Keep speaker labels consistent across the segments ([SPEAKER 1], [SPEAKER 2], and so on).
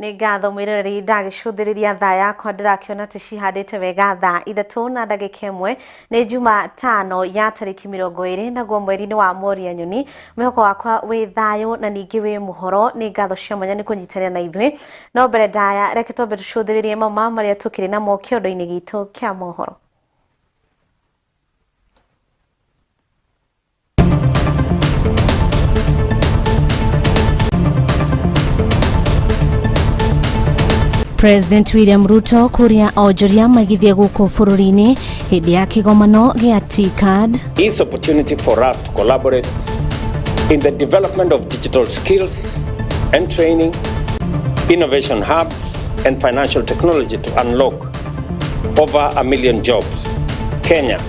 [SPEAKER 1] Nĩ ngatho mwĩroreri ndagĩcũthĩrĩria thaa yakwa ndĩrakĩona atĩ cihandĩte wega thaa ithatũ na ndagĩka ĩmwe nĩ Juma tano ya tarĩki 20 naguo mweri-inĩ wa Moria Nyoni. Mwĩhoko wakwa wĩ thayũ na ningĩ wĩ mũhoro. Nĩ ngatho cia mwanya nĩ kũnyitanĩra na ithuĩ, no mbere ndaya reke twambe tũcũthĩrĩrie mamwe marĩa tũkĩrĩ namo kĩondo-inĩ gitũ kĩa mohoro.
[SPEAKER 2] President William Ruto kuria onjoria magithie guku bururi-ini hindi ya kigomano gia T-card.
[SPEAKER 3] This opportunity for us to collaborate in the development of digital skills and training, innovation hubs and financial technology to unlock over 1 million jobs. Kenya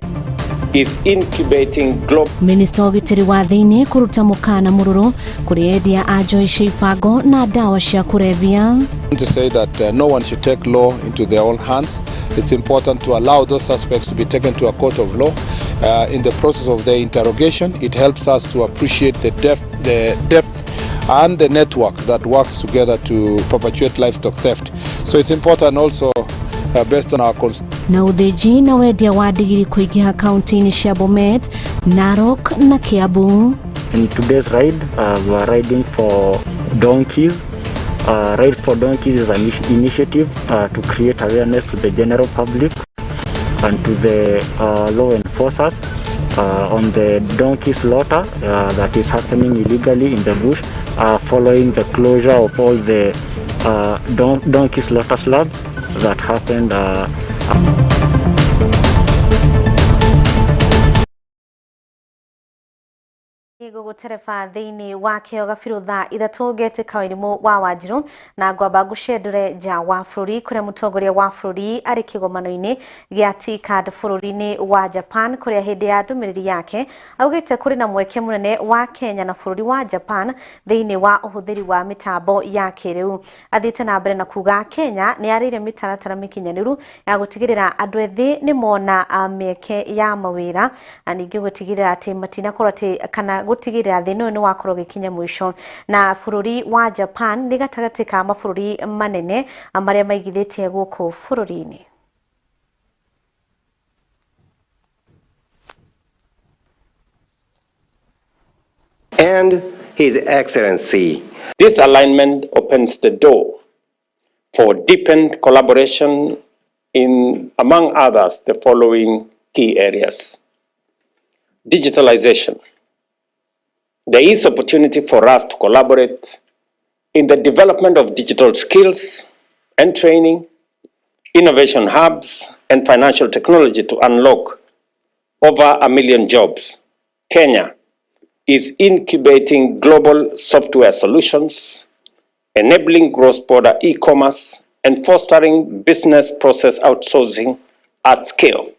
[SPEAKER 3] is incubating global.
[SPEAKER 2] Minister ogitiri wa thiini kuruta mukana mururu kuri endia a njoi cia ibango na dawa cia kurevia.
[SPEAKER 4] To say that no one should take law into their own hands. It's important to allow those suspects to be taken to a court of law. In the process of their interrogation, it helps us to appreciate the depth and the network that works together to perpetuate livestock theft. So it's important also based on our
[SPEAKER 2] na utheji na wendia wa ndigiri kuingiha kaunti-ini cia Bomet, Narok na Kiambu.
[SPEAKER 5] In today's ride, we are riding for donkeys. Ride for Donkeys is an initiative to create awareness to the general public and to the law enforcers on the donkey slaughter that is happening illegally in the bush following the closure of all the donkey slaughter slabs that happened.
[SPEAKER 1] Gũgũtereba thĩinĩ wa Kiheo Kabiru Thaa Ithatu ngetĩka Wairimu wa Wanjiru na ngwamba ngũcendere nja wa bũrũri kũrĩa mũtongoria wa bũrũri arĩ kĩgomano-inĩ gĩa T-card bũrũri-inĩ wa Japan, kũrĩa hĩndĩ ya ndũmĩrĩri yake augĩte kũrĩ na mweke mũnene wa Kenya na bũrũri wa Japan thĩinĩ wa ũhũthĩri wa mĩtambo ya kĩrĩu. Athiĩte na mbere na kuga Kenya nĩ yarĩire mĩtaratara mĩkinyanĩru ya gũtigĩrĩra andũ ethĩ nĩ mona mĩeke ya mawĩra na ningĩ gũtigĩrĩra atĩ matinakorwo atĩ kana gũtigĩrĩra thĩ ĩno nĩ wakorwo gĩkinya mũico. Na bũrũri wa Japan nĩ gatagatĩ ka mabũrũri manene marĩa maigithĩtie gũkũ bũrũri-inĩ.
[SPEAKER 6] And His Excellency.
[SPEAKER 3] This alignment opens the door for deepened collaboration in, among others, the following key areas. Digitalization. There is opportunity for us to collaborate in the development of digital skills and training, innovation hubs, and financial technology to unlock over 1 million jobs. Kenya is incubating global software solutions, enabling cross-border e-commerce, and fostering business process outsourcing at scale.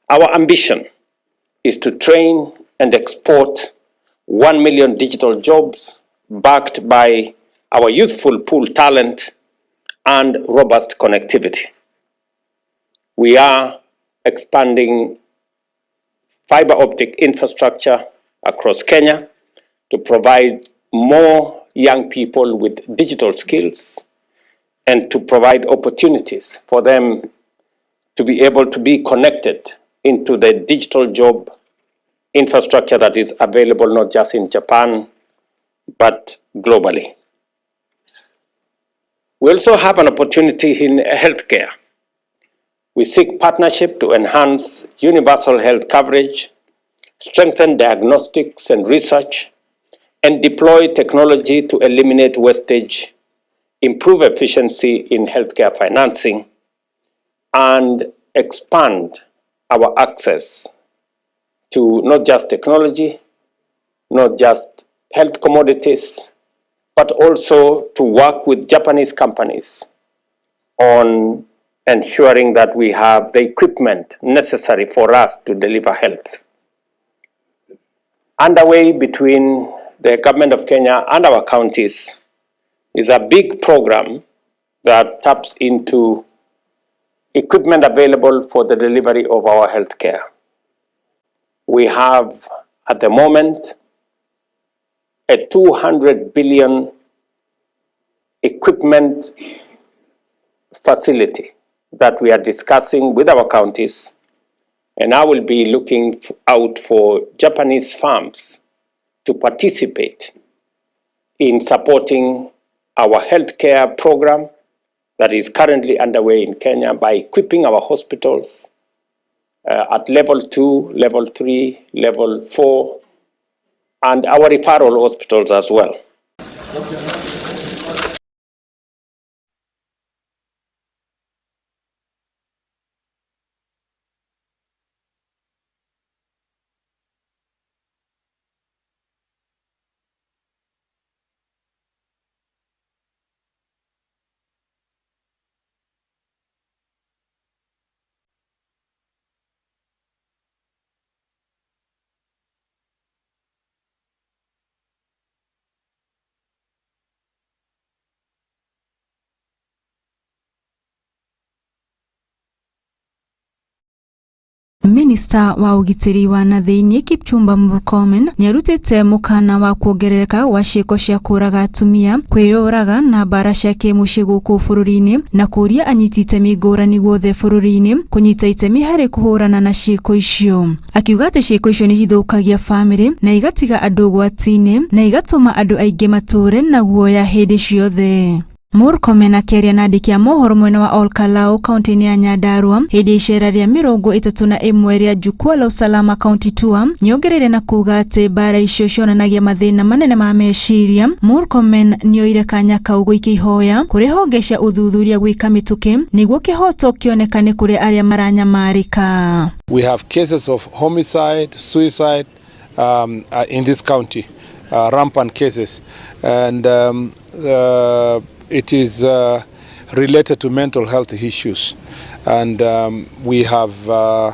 [SPEAKER 3] Our ambition is to train and export 1 million digital jobs backed by our youthful pool talent and robust connectivity. We are expanding fiber optic infrastructure across Kenya to provide more young people with digital skills and to provide opportunities for them to be able to be connected into the digital job infrastructure that is available not just in Japan, but globally. We also have an opportunity in healthcare. We seek partnership to enhance universal health coverage, strengthen diagnostics and research, and deploy technology to eliminate wastage, improve efficiency in healthcare financing, and expand our access to not just technology, not just health commodities, but also to work with Japanese companies on ensuring that we have the equipment necessary for us to deliver health. Underway between the government of Kenya and our counties is a big program that taps into equipment available for the delivery of our healthcare. We have, at the moment, a 200 billion equipment facility that we are discussing with our counties, and I will be looking out for Japanese firms to participate in supporting our healthcare program that is currently underway in Kenya by equipping our hospitals at level 2, level 3, level 4, and our referral hospitals as well.
[SPEAKER 7] Minista wa ugitiri wa na thiini Kipchumba Murkomen niarutite mukana wa kuongerereka wa ciiko cia kuraga atumia kwiyuraga na bara cia kimucii guku bururi-ini na kuria anyiti itemi ngurani guothe bururi-ini kunyita itemi hari kuhurana na ciiko icio. Akiuga ati ciiko icio ni ithukagia family na igatiga andu gwati-ini na igatuma andu aingi mature na guoya hindi ciothe. Murkomen akeria na andiki a mohoro mwena wa Olkalau kaunti-ini ya Nyandarua hindi icera ria 31 ria jukwaa la usalama county tour niongerere na kuga ati bara icio cionanagia mathina manene ma meciria. Murkomen nioire kanya kau guikia ihoya kuri honge cia uthuthuria gwika mituki niguo kihoto kionekane kuri aria maranyamarika.
[SPEAKER 4] We have cases of homicide, suicide in this county, rampant cases, and it is related to mental health issues, and we are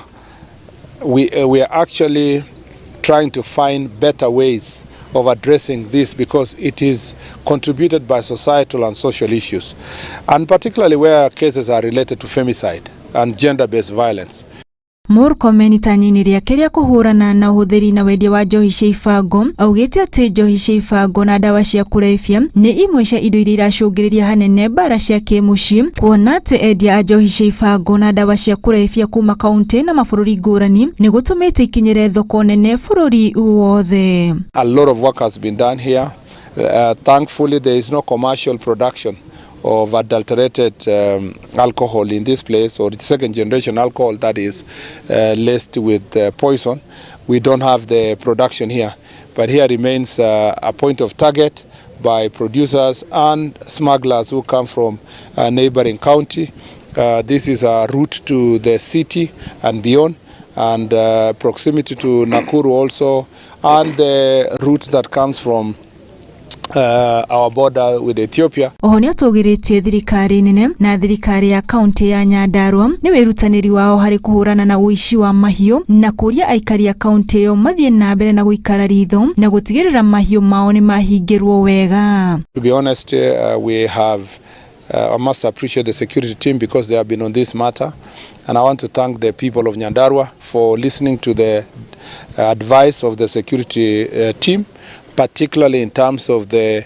[SPEAKER 4] actually trying to find better ways of addressing this because it is contributed by societal and social issues, and particularly where cases are related to femicide and gender-based violence.
[SPEAKER 7] Murkomen itanyini riake ria kuhurana na uhuthiri na wendia wa njohi cia ibango augite ati njohi cia ibango na dawa cia kulevya ni imwe cia indo iria iracungiriria hanene bara cia kimucii, kuona ati endia a njohi cia ibango na dawa cia kulevya kuma kaunti na mabururi ngurani ni gutumite ikinyire thoko nene bururi wothe.
[SPEAKER 4] A lot of work has been done here. Thankfully there is no commercial production of adulterated alcohol in this place, or second generation alcohol that is laced with poison. We don't have the production here, but here remains a point of target by producers and smugglers who come from a neighboring county. This is a route to the city and beyond, and proximity to Nakuru also, and the route that comes from our border with Ethiopia.
[SPEAKER 7] Oho ni atugiritie thirikari nene na thirikari ya kaunti ya Nyandarua ni wirutaniri wao hari kuhurana na uici wa mahiu na kuria aikari ya kaunti yo mathie na mbere na guikara ritho na gutigirira mahiu mao ni mahingirwo wega.
[SPEAKER 4] To be honest, I must appreciate the security team because they have been on this matter, and I want to thank the people of Nyandarua for listening to the advice of the security team, particularly in terms of the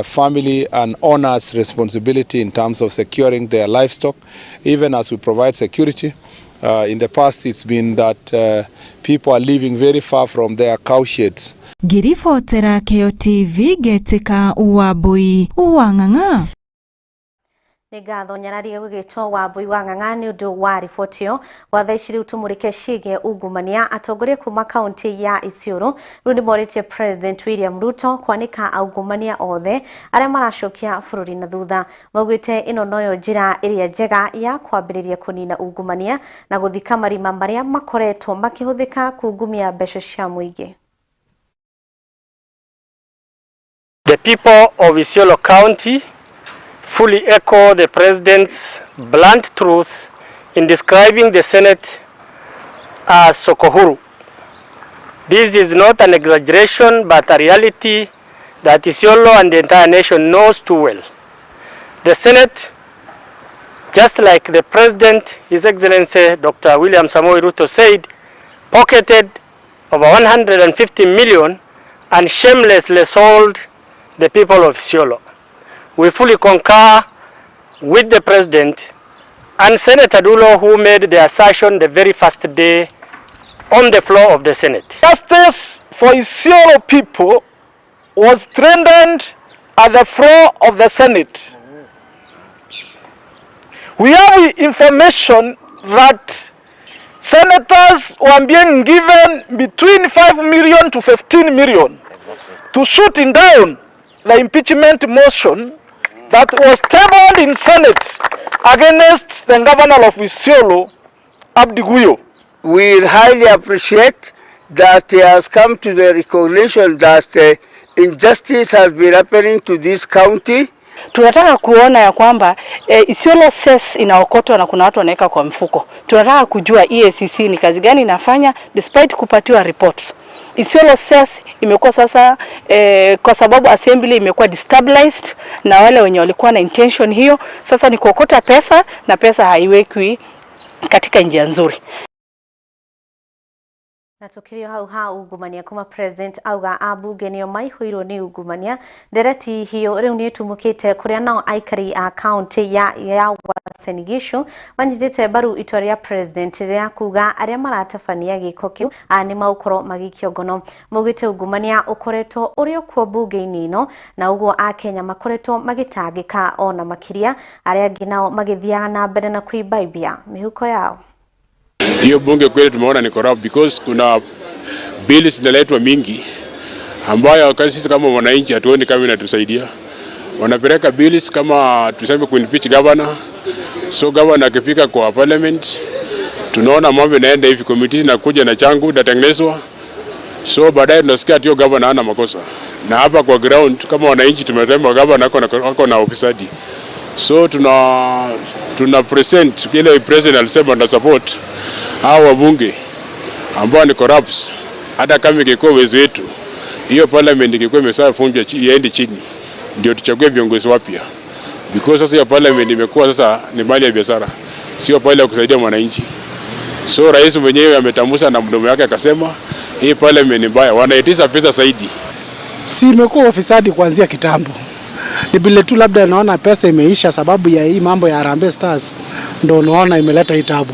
[SPEAKER 4] family and owners' responsibility in terms of securing their livestock, even as we provide security. In the past, it's been that people are living very far from their cow sheds.
[SPEAKER 7] Girifotera KIHEOTV getika Wambui Wang'ang'a.
[SPEAKER 1] Ngatho nyararie gugitwo Wambui Wang'ang'a ni undu wa riboti yo watha iciri utumurike ciige ungumania atongoria kuma kaunti ya Isiolo rundi morite President William Ruto kwanika aungumania othe aria maracokia bururi na thutha maugite ino noyo njira iria njega ya kwambiriria kunina ungumania na guthika marima maria makoretwo makihuthika kungumia mbeca cia muingi.
[SPEAKER 8] The people of Isiolo County fully echo the President's blunt truth in describing the Senate as Sokohuru. This is not an exaggeration but a reality that Isiolo and the entire nation knows too well. The Senate, just like the President, His Excellency Dr. William Samoei Ruto said, pocketed over 150 million and shamelessly sold the people of Isiolo. we fully concur with the President and Senator Dulo, who made the assertion the very first day on the floor of the Senate.
[SPEAKER 9] Justice for Isiolo people was strengthened at the floor of the Senate. We have information that senators were being given between 5 million to 15 million to shooting down the impeachment motion that was tabled in Senate against the governor of Isiolo, Abdi Guyo.
[SPEAKER 10] We highly appreciate that he has come to the recognition that injustice has been happening to this county.
[SPEAKER 11] Tunataka kuona ya kwamba Isiolo cess inaokotwa na kuna watu wanaweka kwa mfuko. Tunataka kujua EACC ni kazi gani inafanya despite kupatiwa reports. Isiolo cess imekuwa sasa kwa sababu assembly imekuwa destabilized na wale wenye walikuwa na intention hiyo, sasa ni kuokota pesa na pesa haiwekwi katika njia nzuri.
[SPEAKER 1] Na tukirio hau ugumania kuma president auga abunge nio maihwirwo ni ugumania ndereti hiyo riu ni tumukite kuria nao aikari a county ya Uasin Gishu manyitite baru itoria president ria kuga aria maratabania giko kiu ni maukoro magikiongono mugite ugumania ukoretwo urio kwa bunge-ini ino na uguo a Kenya makoretwo magitangika ona makiria aria nginao magithia na mbere na kuibaibia mihuko yao.
[SPEAKER 12] Hiyo bunge kweli tumeona ni corrupt because kuna bills zinaletwa mingi ambayo sisi kama wananchi hatuoni kama inatusaidia. Wanapeleka bills kama tuseme kuimpeach governor. So governor akifika kwa parliament tunaona mambo yanaenda hivi, committee zinakuja na changu datengenezwa. So baadaye tunasikia hiyo governor hana makosa. Na hapa kwa ground kama wananchi tumetema governor ako na ufisadi. So tuna present kile president alisema na support hao wabunge ambao ni corrupt. Hata kama ingekuwa uwezo wetu hiyo parliament ingekuwa imeshafunjwa iende chini ndio tuchague viongozi wapya, because sasa hiyo parliament imekuwa sasa ni mali ya biashara, sio pale ya kusaidia wananchi. So rais mwenyewe ametambusa na mdomo wake akasema hii parliament ni mbaya, wanaitisha pesa zaidi.
[SPEAKER 13] Si imekuwa ufisadi kuanzia kitambo. Ni bila tu labda naona pesa imeisha sababu ya hii mambo ya Harambee Stars ndio naona imeleta hii tabu.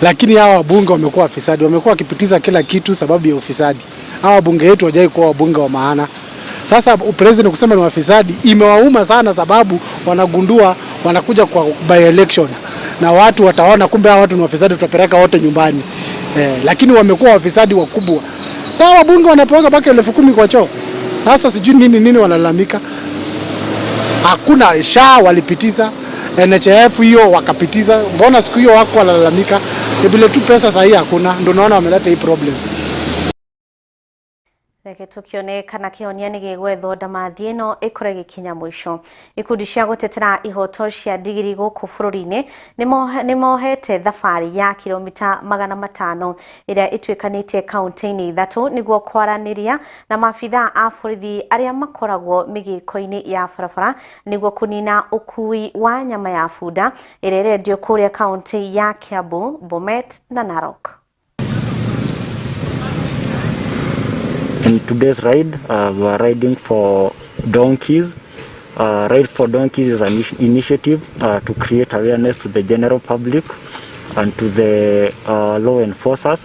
[SPEAKER 13] Lakini hawa wabunge wamekuwa wafisadi, wamekuwa wakipitiza kila kitu sababu ya ufisadi. Hawa wabunge wetu hawajai kuwa wabunge wa maana. Sasa president kusema ni wafisadi imewauma sana sababu wanagundua wanakuja kwa by election na watu wataona kumbe hawa watu ni wafisadi, tutapeleka wote nyumbani. Lakini wamekuwa wafisadi wakubwa. Sasa wabunge wanapewa mpaka 10,000 kwa choo. Sasa sijui nini wanalalamika. Hakuna SHA walipitiza, NHF hiyo wakapitiza. Mbona siku hiyo wako wanalalamika? Bila tu pesa sahi hakuna, ndio naona wameleta hii problem.
[SPEAKER 1] Reke tukione kana kionia ni gigwetho ndamathie no ikore gikinya mwisho. Ikundi cia gutetera ihoto cia digiri guku bururi-ini ni mohete thabari ya kilomita 500 iria itwikanitie kaunti-ini ithatu niguo kwaraniria na maabitha a borithi aria makoragwo migiko-ini ya barabara niguo kunina ukui wa nyama ya bunda iria irendio kuria kaunti ya Kiambu, Bomet na Narok.
[SPEAKER 5] In today's ride, we are riding for donkeys. Ride for Donkeys is an initiative to create awareness to the general public and to the law enforcers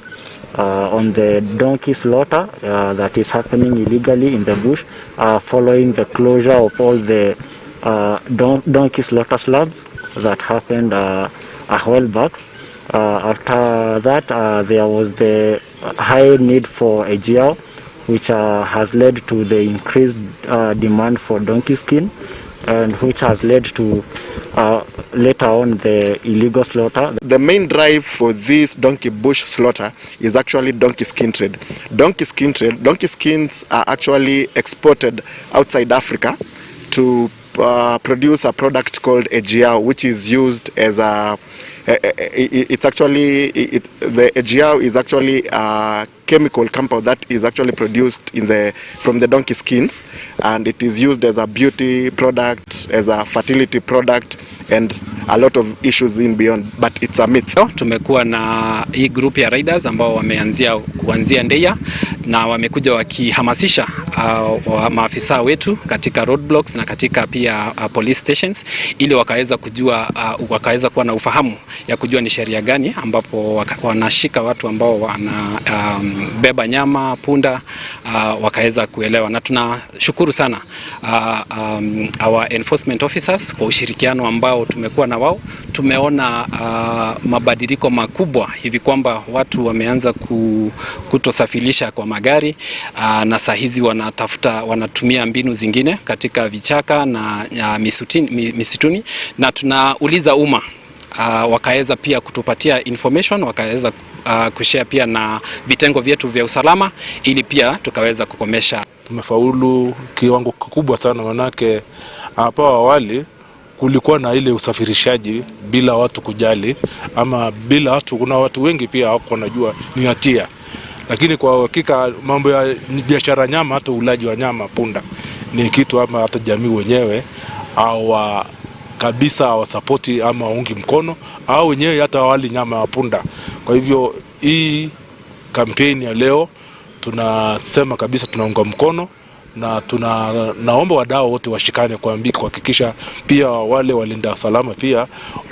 [SPEAKER 5] on the donkey slaughter that is happening illegally in the bush following the closure of all the donkey slaughter slabs that happened a while back. After that, there was the high need for a GL, which has led to the increased demand for donkey skin, and which has led to later on the illegal slaughter.
[SPEAKER 14] The main drive for this donkey bush slaughter is actually donkey skin trade. Donkey skins are actually exported outside Africa to produce a product called AGL, which is used as a the AGL is actually a chemical compound that is actually produced from the donkey skins, and it is used as a beauty product, as a fertility product, and a lot of issues in beyond, but it's a myth.
[SPEAKER 15] Tumekuwa na hii group ya riders ambao wameanzia kuanzia Ndeya na wamekuja wakihamasisha maafisa wetu katika roadblocks na katika pia police stations, ili wakaweza kujua wakaweza kuwa na ufahamu ya kujua ni sheria gani ambapo wanashika watu ambao wanabeba nyama punda, wakaweza kuelewa. Na tunashukuru sana our enforcement officers kwa ushirikiano ambao tumekuwa na wao. Tumeona mabadiliko makubwa hivi kwamba watu wameanza kutosafirisha kwa magari, na saa hizi wanatumia mbinu zingine katika vichaka na misituni, na tunauliza umma wakaweza pia kutupatia information, wakaweza kushare pia na vitengo vyetu vya usalama, ili pia tukaweza kukomesha.
[SPEAKER 4] Tumefaulu kiwango kikubwa sana, manake hapa awali kulikuwa na ile usafirishaji bila watu kujali, ama bila watu, kuna watu wengi pia hawako wanajua ni hatia. Lakini kwa hakika mambo ya biashara nyama, hata ulaji wa nyama punda ni kitu ama hata jamii wenyewe au kabisa hawasapoti ama waungi mkono, au wenyewe hata wali nyama ya punda. Kwa hivyo hii kampeni ya leo tunasema kabisa tunaunga mkono, na naomba wadau wote washikane kuhakikisha pia wale walinda salama pia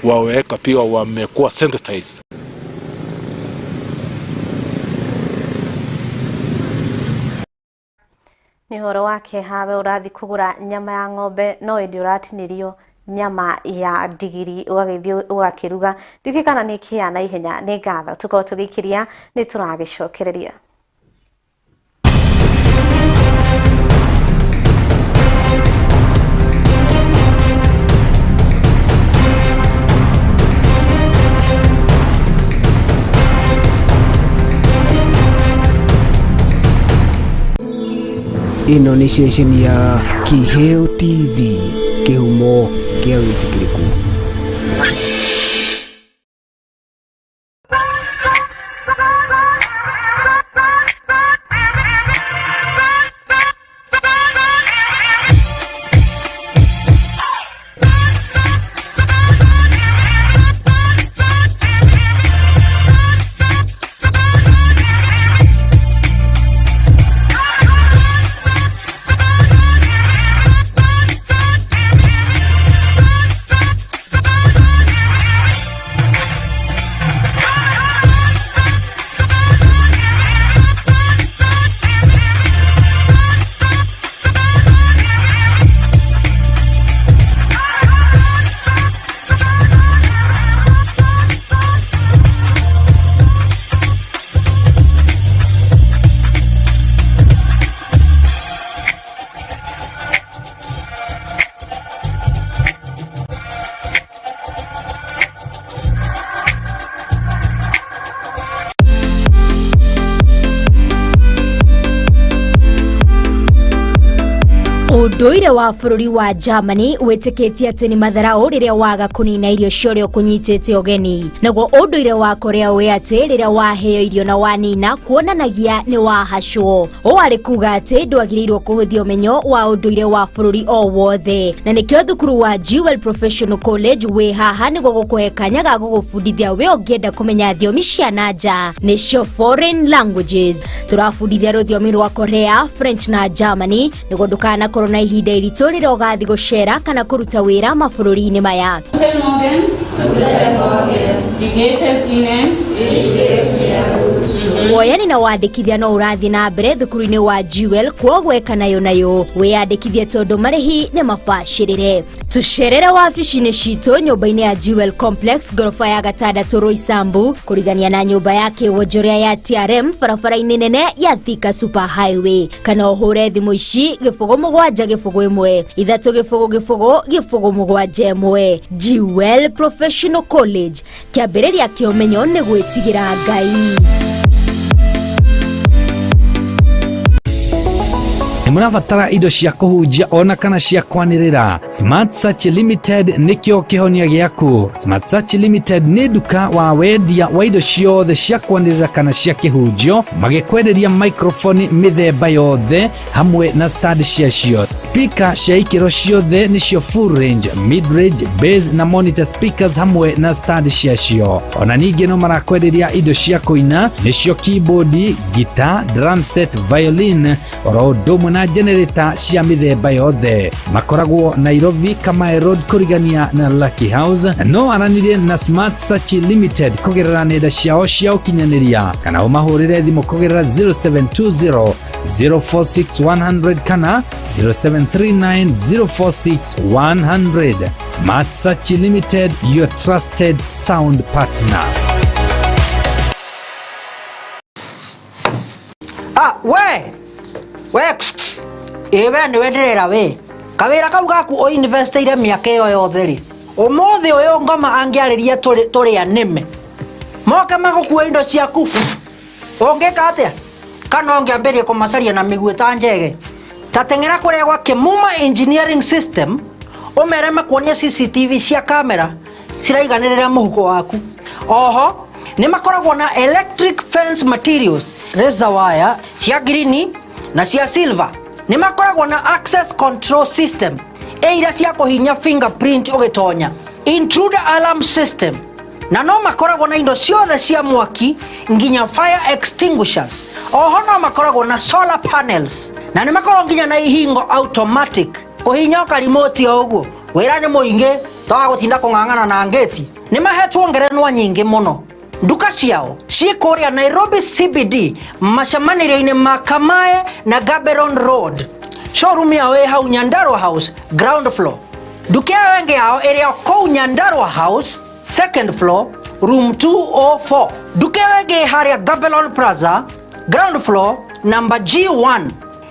[SPEAKER 4] waweka pia wamekuwa sensitized.
[SPEAKER 1] Ni horo wake hawe urathi kugura nyama ya ng'ombe no indi uratinirio nyama ya digiri ugagithio ugakiruga ndikikana ni kiana ihenya ni gatho tuko tugikiria ni turagicokereria.
[SPEAKER 16] Ino ni station ya KIHEOTV, kihumo kia witikiriku.
[SPEAKER 17] Ndoire wa bururi wa Germany wetiketie ati ni matharau riria waga kunina irio cio kunyitite ogeni. Naguo unduire wa Korea we ati riria waheo irio na wanina kuonanagia ni wahacwo. O ari kuga ati ndwagirirwo kuhuthia umenyo wa unduire wa bururi o wothe. Na nikio thukuru wa Jewel Professional College we haha niguo gukuhe kanya ga gugufundithia we ongienda kumenya thiomi cia nanja nicio foreign languages. Turafundithia rũthiomi rwa Korea, French na Germany niguo ndukana korona ihinda iritu riria ugathi gucera kana kuruta wira mabũrũri-inĩ maya. Woyani na wandĩkithia no ũrathi na mbere thukuru-inĩ wa Jewel kwogweka nayo wĩyandĩkithie tondu marĩhi nĩ mabacĩrĩre. Tucerere wabici-inĩ citũ nyũmba-inĩ ya Jewel Complex gorofa ya gatandatũ Roysambu kũrigania na nyũmba ya kĩwonjoria ya TRM barabara-inĩ nene ya Thika Super Highway, kana ũhũre thimũ ici 0771 347 Jewel Professional College, kĩambĩrĩria kĩa ũmenyo nĩ gwĩtigĩra Ngai.
[SPEAKER 18] Murabatara indo cia kuhunjia ona kana cia kwanirira. Smart Search Limited nikio kihonia giaku. Smart Search Limited ni duka wa wendia wa indo ciothe cia kwanirira kana cia kihunjio, magikwenderia microphone mithemba yothe hamwe na stand ciacio. Speaker cia ikiro ciothe nicio full range, mid range, bass na monitor speakers hamwe na stand ciacio. Ona ningi no marakwenderia indo cia kuina nicio keyboard, guitar, drum set, violin, oro ndomwe na generator cia mithemba yothe. Makoragwo Nairobi Kamae Road kurigania na Lucky House. No aranire na Smart Search Limited kugerera nenda ciao cia ukinyaniria kana umahurire thimu kugerera 0720 046 kana 0739 046 100. Smart Search Limited, your trusted sound partner.
[SPEAKER 19] Ewe ni wenderera we kawira kau gaku o investire miaka iyo yothe ri umuthi uyu ngoma angiariria turi anime moka magukua indo ciaku ungika atia kana ungiambirie kumacaria na miguu ta njege tatengera kuria gwa Kimuma Engineering System umere makuonia CCTV cia kamera ciraiganirira muhuko waku. Oho ni makoragwo na electric fence materials razor wire cia green na cia silver. Ni makoragwo na access control system eira cia kuhinya fingerprint ugitonya, intruder alarm system, na no makoragwo na indo ciothe cia mwaki nginya fire extinguishers. Oho no makoragwo na solar panels na ni makoragwo nginya na ihingo automatic kuhinya ka remote oguo wira ni muingi tawa gutinda kungangana na ngeti. Ni mahetwo ngerenwa nyingi muno. Nduka ciao cikuria Nairobi CBD macamaniro-ini ma Kamae na Gaberon Road. Showroom yao hau Nyandarua House ground floor. Duka yao yao area kou Nyandarua House second floor room 204. Duka yao haria Gaberon Plaza ground floor number G1.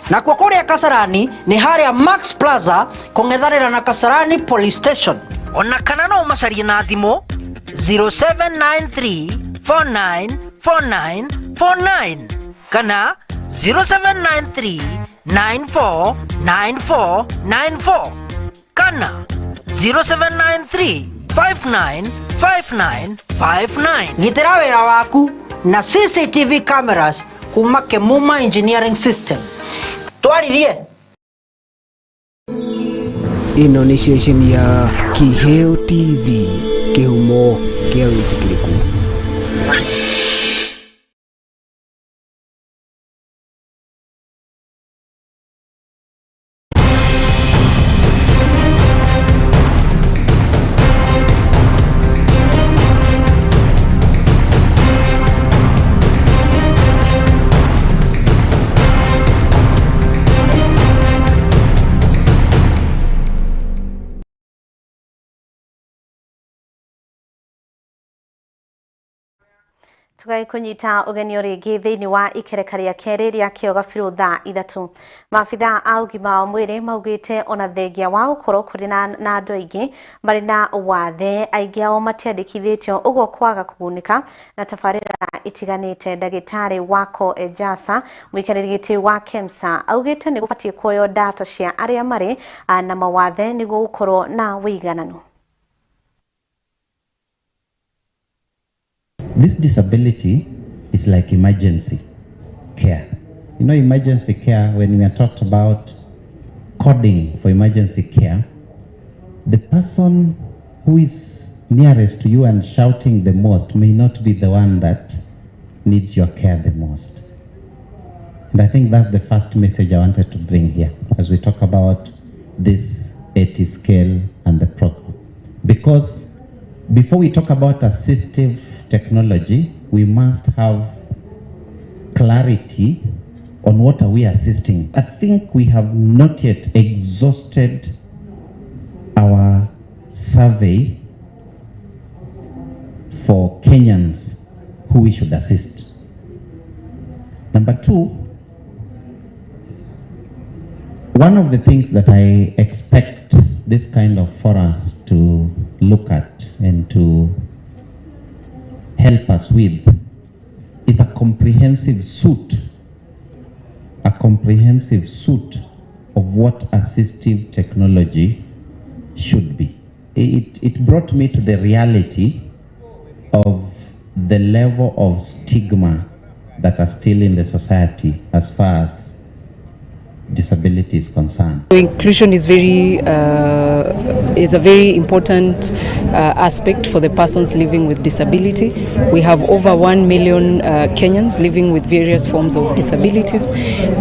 [SPEAKER 19] Na kwa kuria Kasarani ni haria Max Plaza kungetharira na Kasarani police station. Ona kana no macarie na thimo 0793 494949 kana 0793 949494 kana 0793 595959. Gitira wira waku na CCTV cameras kuma Kimuma Engineering System. Twaririe
[SPEAKER 16] ino ni station ya Kiheo TV, kihumo kia witikiriku.
[SPEAKER 1] Tugai kunyita ugeni ringi thiini wa ikerekaria keri ria Kiheo Kabiru Thaa Ithatu. Maabitha a ugima wa mwiri maugite ona thengia wa gukorwo kuri na andu aingi mari na wathe aingi ao matiandikithitio uguo kwaga kugunika na tabarira itiganite. Ndagitari wako Ejasa mwikarĩrĩgĩti wa KEMSA augite ni gubatie kuoyo data cia aria mari na mawathe niguo gukorwo na wigananu.
[SPEAKER 20] This disability is like emergency care. You know, emergency care, when we are talked about coding for emergency care, the person who is nearest to you and shouting the most may not be the one that needs your care the most. And I think that's the first message I wanted to bring here as we talk about this 80 scale and the program. Because before we talk about assistive technology, we must have clarity on what are we assisting. I think we have not yet exhausted our survey for Kenyans who we should assist. Number two, one of the things that I expect this kind of forums to look at and to help us with is a comprehensive suit of what assistive technology should be. It brought me to the reality of the level of stigma that are still in the society as far as disability is concerned.
[SPEAKER 21] Inclusion is a very important aspect for the persons living with disability. We have over 1 million Kenyans living with various forms of disabilities,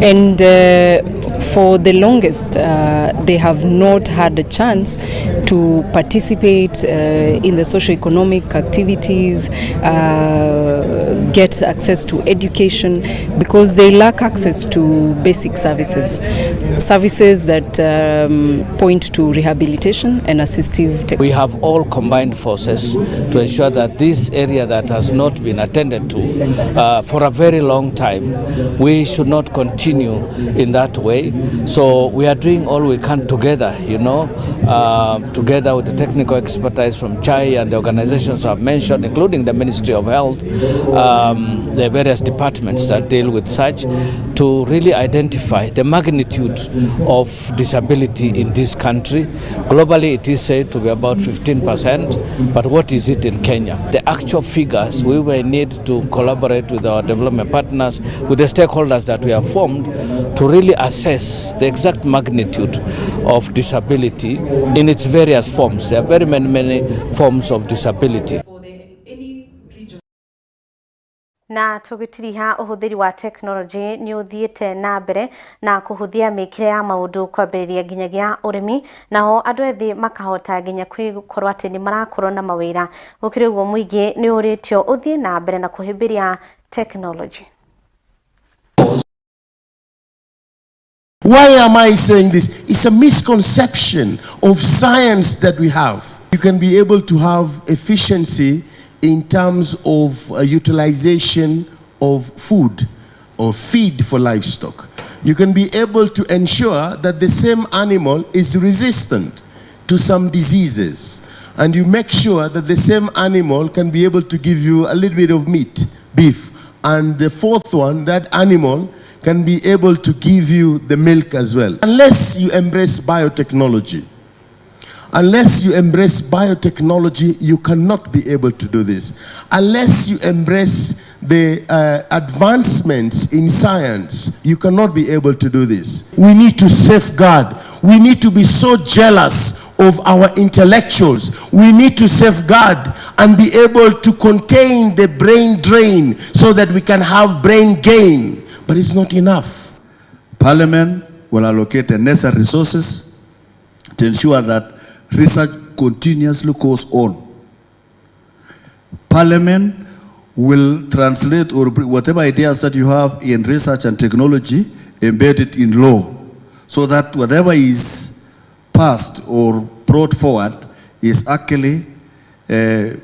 [SPEAKER 21] and for the longest, they have not had a chance to participate in the socio-economic activities, get access to education, because they lack access to basic services that point to rehabilitation and assistive technology.
[SPEAKER 18] We have all combined forces to ensure that this area that has not been attended to for a very long time, we should not continue in that way. So we are doing all we can together, together with the technical expertise from CHAI and the organizations I've mentioned, including the Ministry of Health, the various departments that deal with such, to really identify the magnitude of disability in this country. Globally, it is said to be about 15%, but what is it in Kenya? The actual figures, we will need to collaborate with our development partners, with the stakeholders that we have formed, to really assess the exact magnitude of disability in its various forms. There are very many forms of disability.
[SPEAKER 1] Na tugitiriha uhuthiri wa technology ni uthiete na mbere na kuhuthia mikire ya maundu kwambiriria nginyagia urimi nao andu ethi makahota nginya kwikorwa ati ni marakorwo na mawira ukiri uguo muingi ni uritio uthie na mbere na kuhimbiria technology.
[SPEAKER 2] Why am I saying this? It's a misconception of science that we have. You can be able to have efficiency in terms of utilization of food or feed for livestock. You can be able to ensure that the same animal is resistant to some diseases. And you make sure that the same animal can be able to give you a little bit of meat, beef. And the fourth one, that animal can be able to give you the milk as well. Unless you embrace biotechnology, you cannot be able to do this. Unless you embrace the advancements in science, you cannot be able to do this. We need to safeguard. We need to be so jealous of our intellectuals. We need to safeguard and be able to contain the brain drain so that we can have brain gain. But it's not enough.
[SPEAKER 22] Parliament will allocate the necessary resources to ensure that research continuously goes on. Parliament will translate or whatever ideas that you have in research and technology, embed it in law, so that whatever is passed or brought forward is actually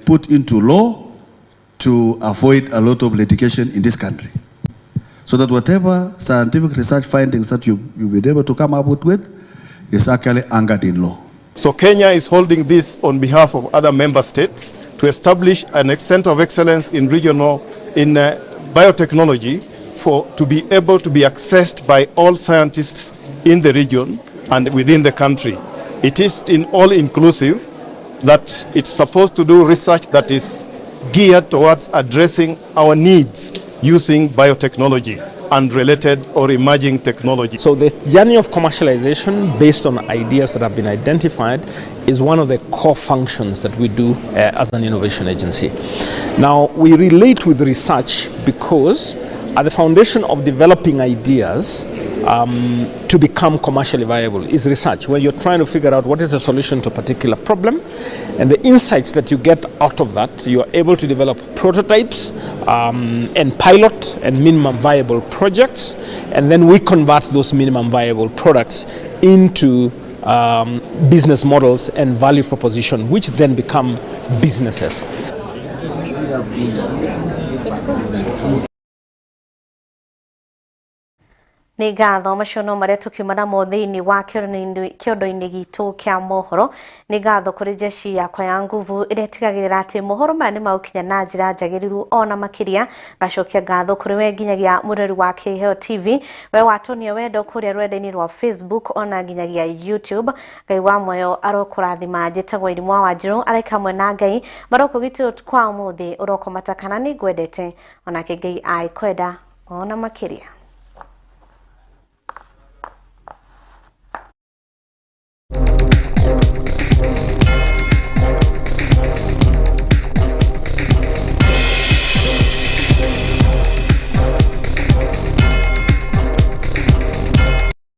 [SPEAKER 22] put into law to avoid a lot of litigation in this country. So that whatever scientific research findings that you've been able to come up with is actually anchored in law.
[SPEAKER 23] So Kenya is holding this on behalf of other member states to establish an center of excellence in biotechnology to be able to be accessed by all scientists in the region and within the country. It is all inclusive, that it's supposed to do research that is geared towards addressing our needs using biotechnology and related or emerging technology.
[SPEAKER 24] So the journey of commercialization based on ideas that have been identified is one of the core functions that we do as an innovation agency. Now, we relate with research because at the foundation of developing ideas to become commercially viable is research, where you're trying to figure out what is the solution to a particular problem, and the insights that you get out of that, you are able to develop prototypes and pilot and minimum viable projects, and then we convert those minimum viable products into business models and value proposition, which then become businesses.
[SPEAKER 1] Ni ngatho macio maria tukiumana mo thiini wa kiondo-ini gitu kia mohoro. Ni ngatho kuri jeshi yakwa ya nguvu iria tigagirira ati mohoro maya ni maukinya na njira njagiriru ona makiria. Gacokia ngatho kuri we nginyagia murori wa KIHEO TV, we watonia wendo kuria rwenda-ini rwa Facebook ona nginyagia YouTube. Ngai wa moyo arokurathima njitagwo Wairimu wa Wanjiru araika mwe na Ngai marokugitwo kwa umuthi urokomatakana ni gwendete ona ke Ngai aikwenda ona makiria.